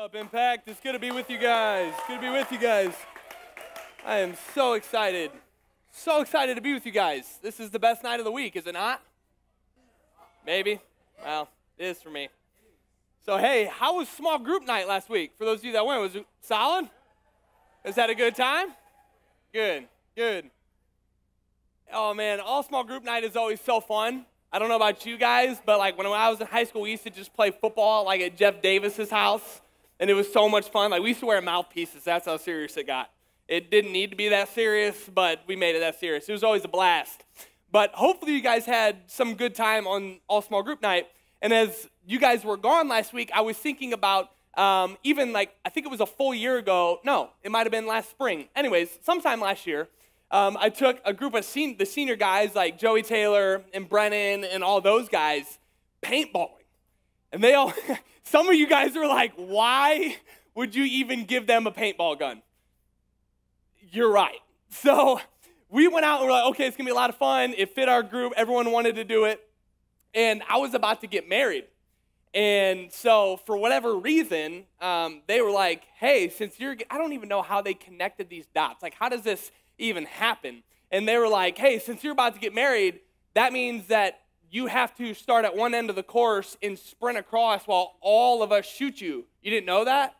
up, Impact? It's good to be with you guys. Good to be with you guys. I am so excited. So excited to be with you guys. This is the best night of the week, is it not? Maybe. Well, it is for me. So, hey, how was small group night last week? For those of you that went, was it solid? Was that a good time? Good, good. Oh, man, all small group night is always so fun. I don't know about you guys, but like when I was in high school, we used to just play football like at Jeff Davis's house, and it was so much fun. Like we used to wear mouthpieces. That's how serious it got. It didn't need to be that serious, but we made it that serious. It was always a blast. But hopefully you guys had some good time on all small group night. And as you guys were gone last week, I was thinking about even like, I think it was a full year ago. No, it might have been last spring. Anyways, sometime last year, I took a group of the senior guys like Joey Taylor and Brennan and all those guys paintballing. And they all, some of you guys are like, why would you even give them a paintball gun? You're right. So we went out and we're like, okay, it's going to be a lot of fun. It fit our group. Everyone wanted to do it. And I was about to get married. And so for whatever reason, they were like, hey, since I don't even know how they connected these dots. Like, how does this even happen? And they were like, hey, since you're about to get married, that means that you have to start at one end of the course and sprint across while all of us shoot you. You didn't know that?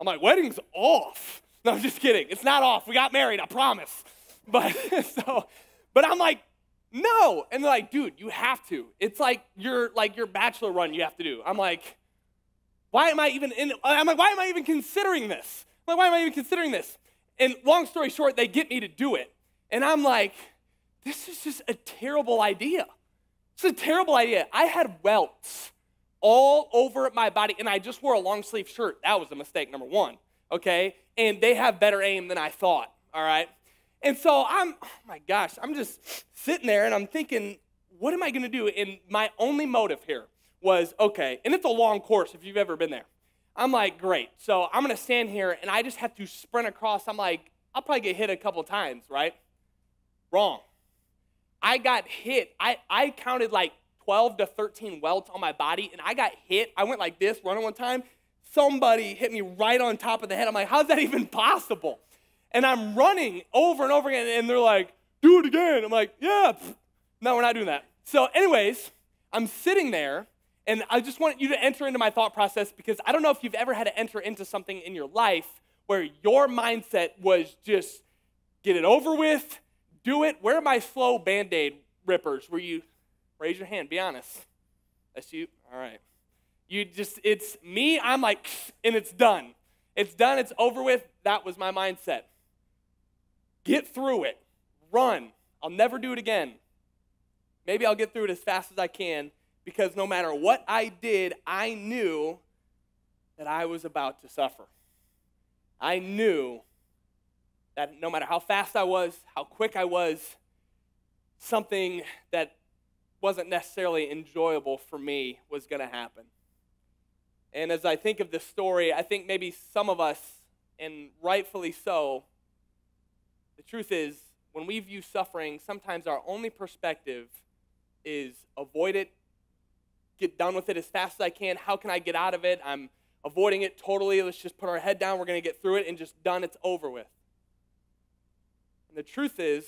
I'm like, wedding's off. No, I'm just kidding. It's not off. We got married, I promise. But I'm like, no. And they're like, dude, you have to. It's like your bachelor run you have to do. I'm like, why am I even considering this? I'm like, why am I even considering this? And long story short, they get me to do it. And I'm like, this is just a terrible idea. It's a terrible idea. I had welts all over my body, and I just wore a long sleeve shirt. That was a mistake, number one, okay? And they have better aim than I thought, all right? And so oh my gosh, I'm just sitting there, and I'm thinking, what am I going to do? And my only motive here was, okay, and it's a long course if you've ever been there. I'm like, great. So I'm going to stand here, and I just have to sprint across. I'm like, I'll probably get hit a couple times, right? Wrong. I got hit. I counted like 12 to 13 welts on my body, and I got hit. I went like this, running one time. Somebody hit me right on top of the head. I'm like, how's that even possible? And I'm running over and over again, and they're like, do it again. I'm like, yeah. No, we're not doing that. So anyways, I'm sitting there, and I just want you to enter into my thought process because I don't know if you've ever had to enter into something in your life where your mindset was just get it over with, do it. Where are my slow Band-Aid rippers? Where you raise your hand, be honest. That's you? All right. It's me, I'm like, and it's done. It's done, it's over with. That was my mindset. Get through it. Run. I'll never do it again. Maybe I'll get through it as fast as I can because no matter what I did, I knew that I was about to suffer. I knew that no matter how fast I was, how quick I was, something that wasn't necessarily enjoyable for me was going to happen. And as I think of this story, I think maybe some of us, and rightfully so, the truth is, when we view suffering, sometimes our only perspective is avoid it, get done with it as fast as I can. How can I get out of it? I'm avoiding it totally. Let's just put our head down. We're going to get through it and just done. It's over with. And the truth is,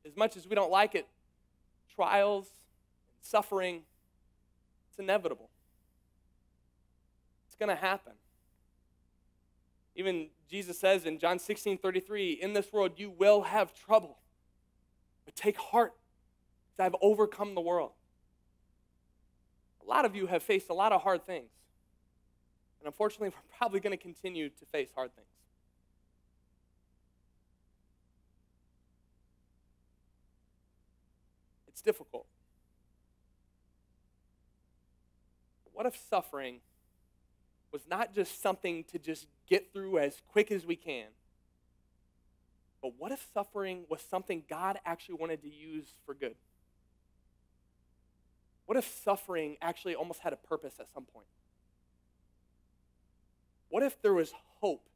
as much as we don't like it, trials, suffering, it's inevitable. It's going to happen. Even Jesus says in John 16:33, in this world you will have trouble, but take heart, because I've overcome the world. A lot of you have faced a lot of hard things. And unfortunately, we're probably going to continue to face hard things. It's difficult. But what if suffering was not just something to just get through as quick as we can, but what if suffering was something God actually wanted to use for good? What if suffering actually almost had a purpose at some point? What if there was hope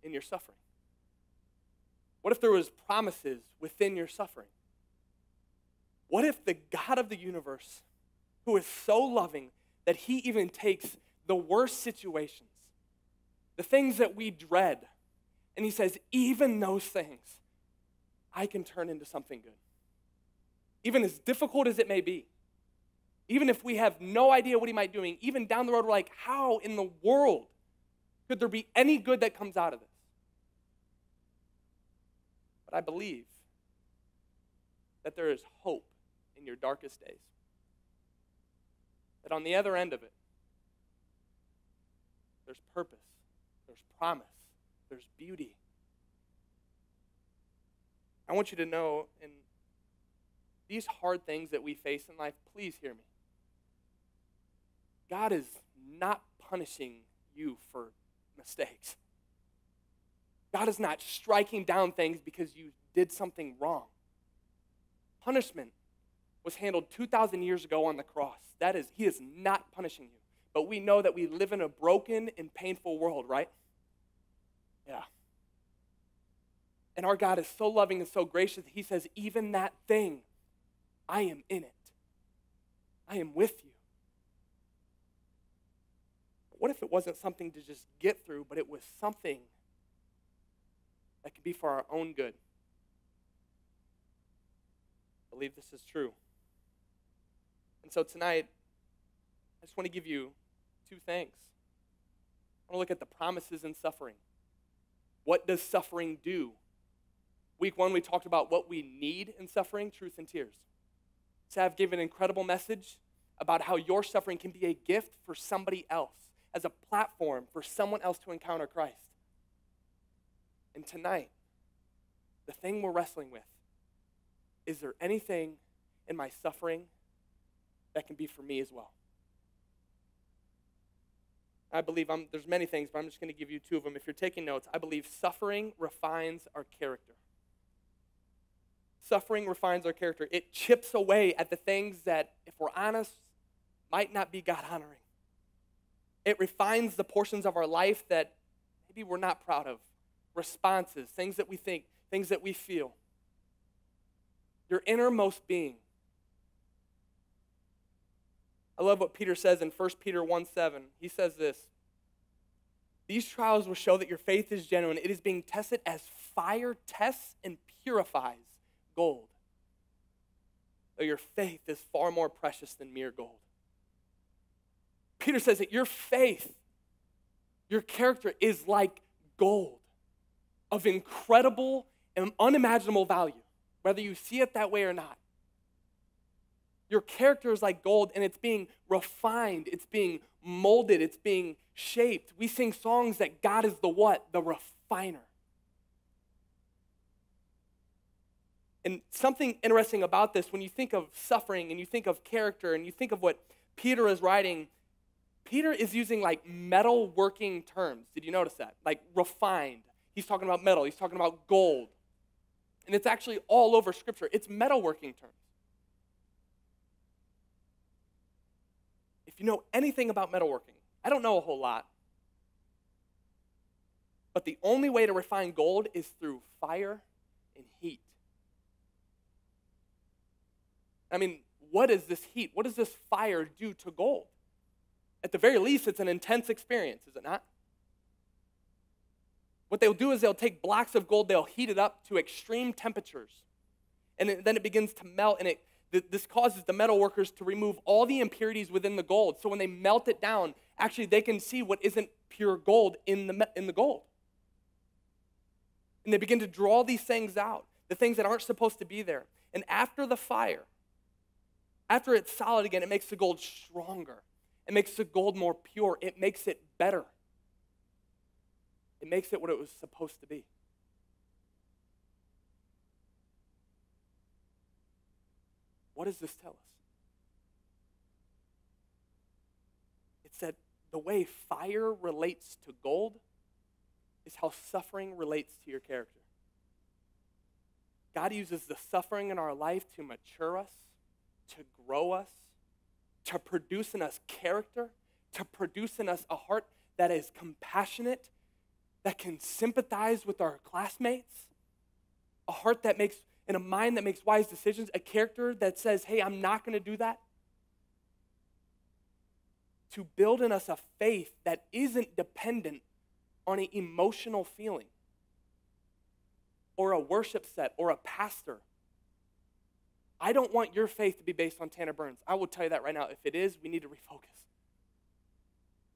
in your suffering? What if there was promises within your suffering? What if the God of the universe, who is so loving that he even takes the worst situations, the things that we dread. And he says, even those things, I can turn into something good. Even as difficult as it may be. Even if we have no idea what he might be doing, even down the road, we're like, how in the world could there be any good that comes out of this? But I believe that there is hope in your darkest days. That on the other end of it, there's purpose, there's promise, there's beauty. I want you to know, in these hard things that we face in life, please hear me. God is not punishing you for mistakes. God is not striking down things because you did something wrong. Punishment was handled 2,000 years ago on the cross. He is not punishing you. But we know that we live in a broken and painful world, right? Yeah. And our God is so loving and so gracious, he says, even that thing, I am in it. I am with you. What if it wasn't something to just get through, but it was something that could be for our own good? I believe this is true. And so tonight, I just want to give you two things. I want to look at the promises in suffering. What does suffering do? Week 1, we talked about what we need in suffering, truth and tears. Sav gave an incredible message about how your suffering can be a gift for somebody else, as a platform for someone else to encounter Christ. And tonight, the thing we're wrestling with, is there anything in my suffering that can be for me as well? I believe there's many things, but I'm just going to give you 2 of them. If you're taking notes, I believe suffering refines our character. Suffering refines our character. It chips away at the things that, if we're honest, might not be God-honoring. It refines the portions of our life that maybe we're not proud of. Responses, things that we think, things that we feel. Your innermost being. I love what Peter says in 1 Peter 1:7. He says this: these trials will show that your faith is genuine. It is being tested as fire tests and purifies gold. Though your faith is far more precious than mere gold. Peter says that your faith, your character is like gold of incredible and unimaginable value, whether you see it that way or not. Your character is like gold, and it's being refined, it's being molded, it's being shaped. We sing songs that God is the what? The refiner. And something interesting about this, when you think of suffering and you think of character and you think of what Peter is writing, Peter is using like metalworking terms. Did you notice that? Like refined. He's talking about metal. He's talking about gold. And it's actually all over Scripture. It's metalworking terms. If you know anything about metalworking, I don't know a whole lot, but the only way to refine gold is through fire and heat. I mean, what is this heat? What does this fire do to gold? At the very least, it's an intense experience, is it not? What they'll do is they'll take blocks of gold, they'll heat it up to extreme temperatures, and then it begins to melt, and this causes the metal workers to remove all the impurities within the gold. So when they melt it down, actually they can see what isn't pure gold in the gold. And they begin to draw these things out, the things that aren't supposed to be there. And after the fire, after it's solid again, it makes the gold stronger. It makes the gold more pure. It makes it better. It makes it what it was supposed to be. What does this tell us? It's that the way fire relates to gold is how suffering relates to your character. God uses the suffering in our life to mature us, to grow us, to produce in us character, to produce in us a heart that is compassionate, that can sympathize with our classmates, a heart that makes, and a mind that makes wise decisions, a character that says, hey, I'm not going to do that. to build in us a faith that isn't dependent on an emotional feeling or a worship set or a pastor. I don't want your faith to be based on Tanner Burns. I will tell you that right now. If it is, we need to refocus.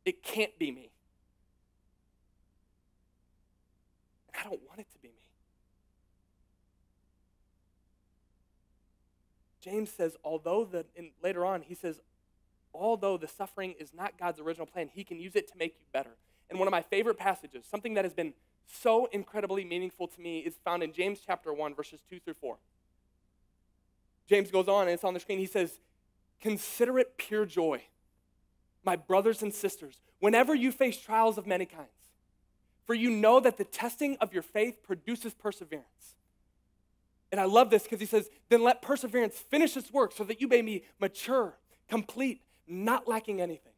It can't be me. And I don't want it to be me. James says, later on, he says, although the suffering is not God's original plan, he can use it to make you better. And one of my favorite passages, something that has been so incredibly meaningful to me, is found in James chapter 1, verses 2 through 4. James goes on, and it's on the screen. He says, consider it pure joy, my brothers and sisters, whenever you face trials of many kinds. For you know that the testing of your faith produces perseverance. And I love this because he says, then let perseverance finish its work so that you may be mature, complete, not lacking anything.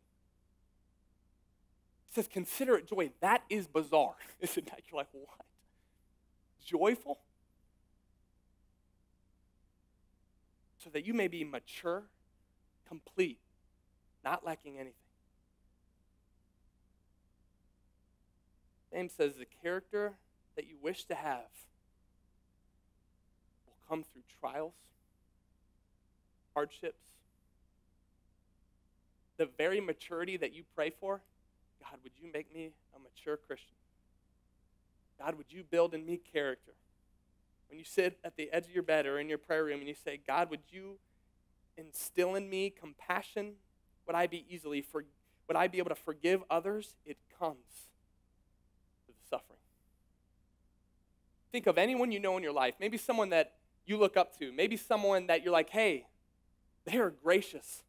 He says, consider it joy. That is bizarre, isn't that? You're like, what? Joyful? So that you may be mature, complete, not lacking anything. James says the character that you wish to have will come through trials, hardships, the very maturity that you pray for. God, would you make me a mature Christian? God, would you build in me character? When you sit at the edge of your bed or in your prayer room and you say, God, would you instill in me compassion? Would I be able to forgive others? It comes through the suffering. Think of anyone you know in your life, maybe someone that you look up to, maybe someone that you're like, hey, they are gracious.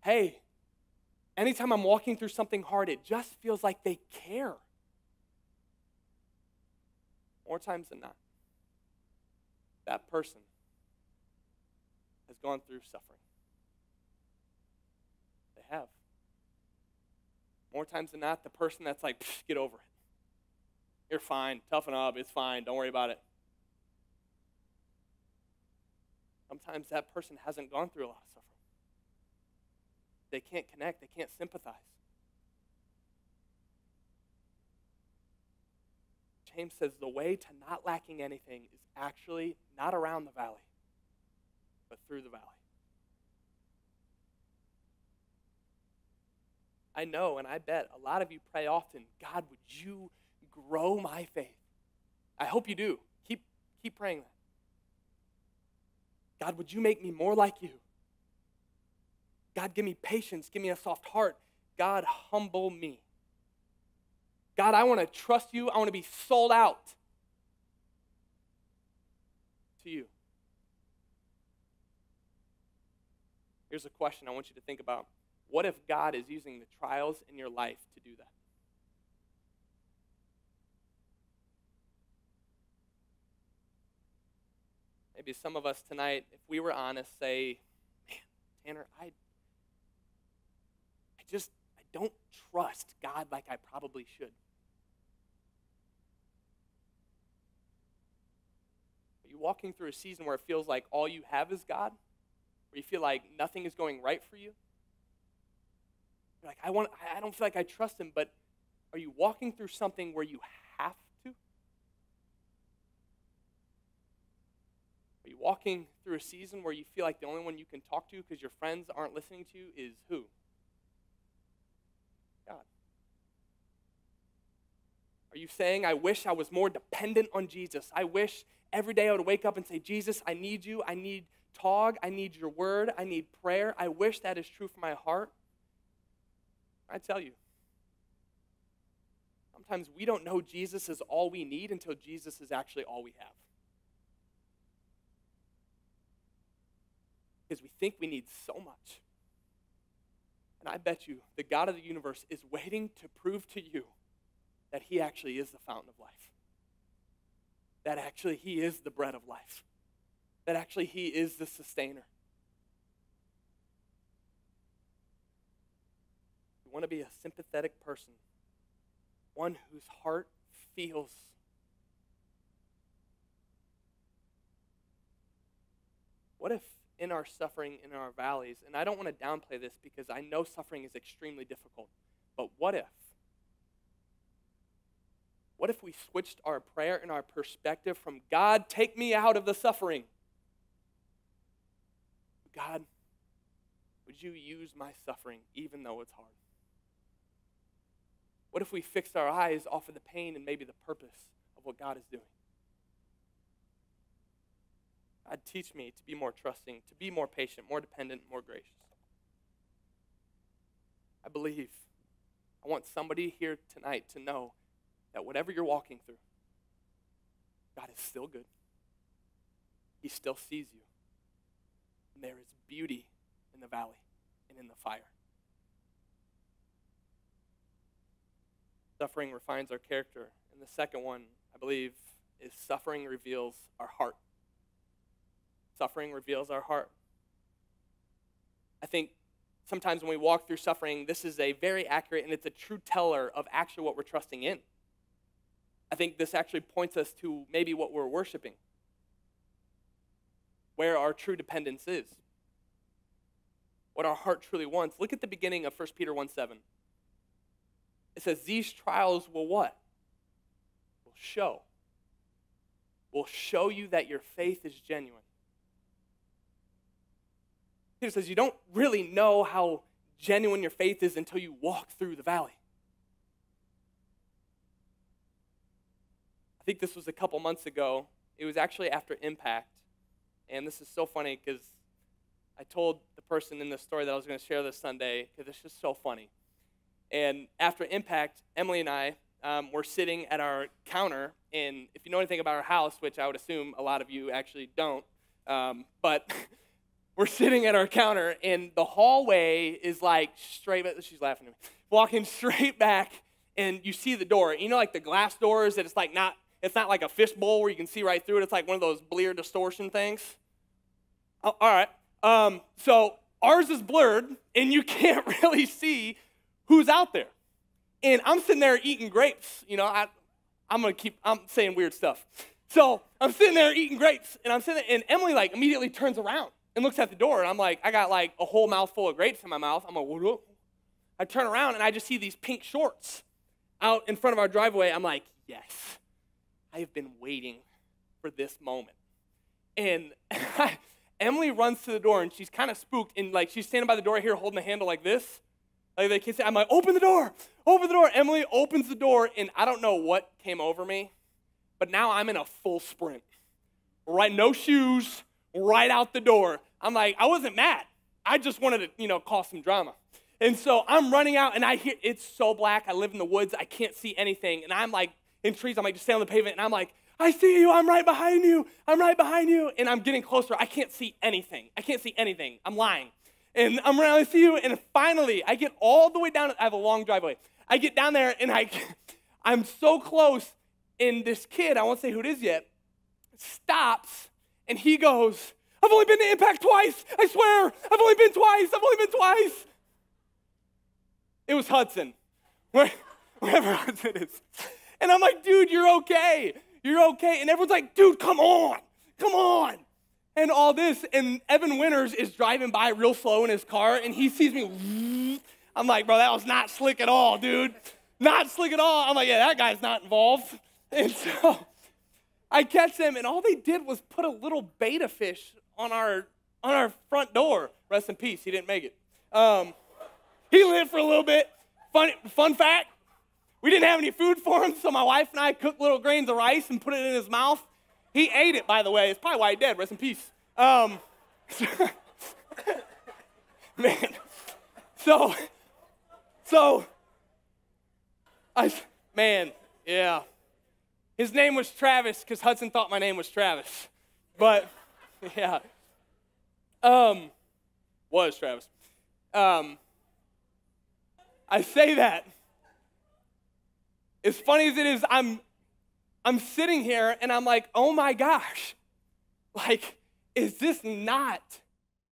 Hey, anytime I'm walking through something hard, it just feels like they care. More times than not, that person has gone through suffering. They have. More times than not, the person that's like, get over it. You're fine. Toughen up. It's fine. Don't worry about it. Sometimes that person hasn't gone through a lot of suffering. They can't connect. They can't sympathize. James says the way to not lacking anything is actually not around the valley, but through the valley. I know and I bet a lot of you pray often, God, would you grow my faith? I hope you do. Keep praying that. God, would you make me more like you? God, give me patience. Give me a soft heart. God, humble me. God, I want to trust you. I want to be sold out to you. Here's a question I want you to think about. What if God is using the trials in your life to do that? Maybe some of us tonight, if we were honest, say, man, Tanner, I don't trust God like I probably should. Are you walking through a season where it feels like all you have is God? Where you feel like nothing is going right for you? You're like, I don't feel like I trust him, but are you walking through something where you have to? Are you walking through a season where you feel like the only one you can talk to because your friends aren't listening to you is who? God. Are you saying, I wish I was more dependent on Jesus? I wish every day I would wake up and say, Jesus, I need you. I need Tog. I need your word. I need prayer. I wish that is true for my heart. I tell you, sometimes we don't know Jesus is all we need until Jesus is actually all we have. Because we think we need so much. And I bet you the God of the universe is waiting to prove to you that he actually is the fountain of life. That actually he is the bread of life. That actually he is the sustainer. You want to be a sympathetic person, one whose heart feels. What if in our suffering, in our valleys, and I don't want to downplay this because I know suffering is extremely difficult, but what if? What if we switched our prayer and our perspective from, God, take me out of the suffering? God, would you use my suffering even though it's hard? What if we fixed our eyes off of the pain and maybe the purpose of what God is doing? God, teach me to be more trusting, to be more patient, more dependent, more gracious. I believe. I want somebody here tonight to know that whatever you're walking through, God is still good. He still sees you. And there is beauty in the valley and in the fire. Suffering refines our character. And the second one, I believe, is suffering reveals our heart. Suffering reveals our heart. I think sometimes when we walk through suffering, this is a very accurate and it's a true teller of actually what we're trusting in. I think this actually points us to maybe what we're worshiping, where our true dependence is, what our heart truly wants. Look at the beginning of 1 Peter 1:7. It says, these trials will what? Will show you that your faith is genuine. Peter says you don't really know how genuine your faith is until you walk through the valley. I think this was a couple months ago. It was actually after Impact. And this is so funny because I told the person in the story that I was going to share this Sunday because it's just so funny. And after Impact, Emily and I were sitting at our counter. And if you know anything about our house, which I would assume a lot of you actually don't, but we're sitting at our counter, and the hallway is like straight back. She's laughing at me. Walking straight back, and you see the door. You know, like the glass doors that it's not like a fishbowl where you can see right through it. It's like one of those Bleer distortion things. Oh, all right. So ours is blurred, and you can't really see who's out there. And I'm sitting there eating grapes. You know, I'm saying weird stuff. So I'm sitting there eating grapes, and Emily like immediately turns around and looks at the door, and I'm like, I got like a whole mouthful of grapes in my mouth. I'm like, whoa. I turn around, and I just see these pink shorts out in front of our driveway. I'm like, yes, I have been waiting for this moment. And Emily runs to the door, and she's kind of spooked, and like she's standing by the door here holding the handle like this. Like they can't say, I'm like, open the door. Emily opens the door, and I don't know what came over me, but now I'm in a full sprint. Right, no shoes, right out the door. I'm like, I wasn't mad. I just wanted to, cause some drama. And so I'm running out, and I hear, it's so black. I live in the woods. I can't see anything. And I'm like, in trees, I'm like, just stay on the pavement. And I'm like, I see you. I'm right behind you. And I'm getting closer. I can't see anything. I'm lying. And I'm around, I see you. And finally, I get all the way down. I have a long driveway. I get down there, and I'm so close. And this kid, I won't say who it is yet, stops, and he goes, I've only been to Impact twice. I swear. I've only been twice. It was Hudson, wherever Hudson is. And I'm like, dude, you're okay. And everyone's like, dude, come on. And all this, and Evan Winters is driving by real slow in his car, and he sees me. I'm like, bro, that was not slick at all, dude. Not slick at all. I'm like, yeah, that guy's not involved. And so I catch them, and all they did was put a little betta fish on our front door. Rest in peace, he didn't make it. He lived for a little bit. Fun fact, we didn't have any food for him, so my wife and I cooked little grains of rice and put it in his mouth. He ate it, by the way. It's probably why he dead. Rest in peace. Yeah. His name was Travis because Hudson thought my name was Travis. But, yeah. Was Travis. I say that. As funny as it is, I'm sitting here and I'm like, oh my gosh. Like, is this not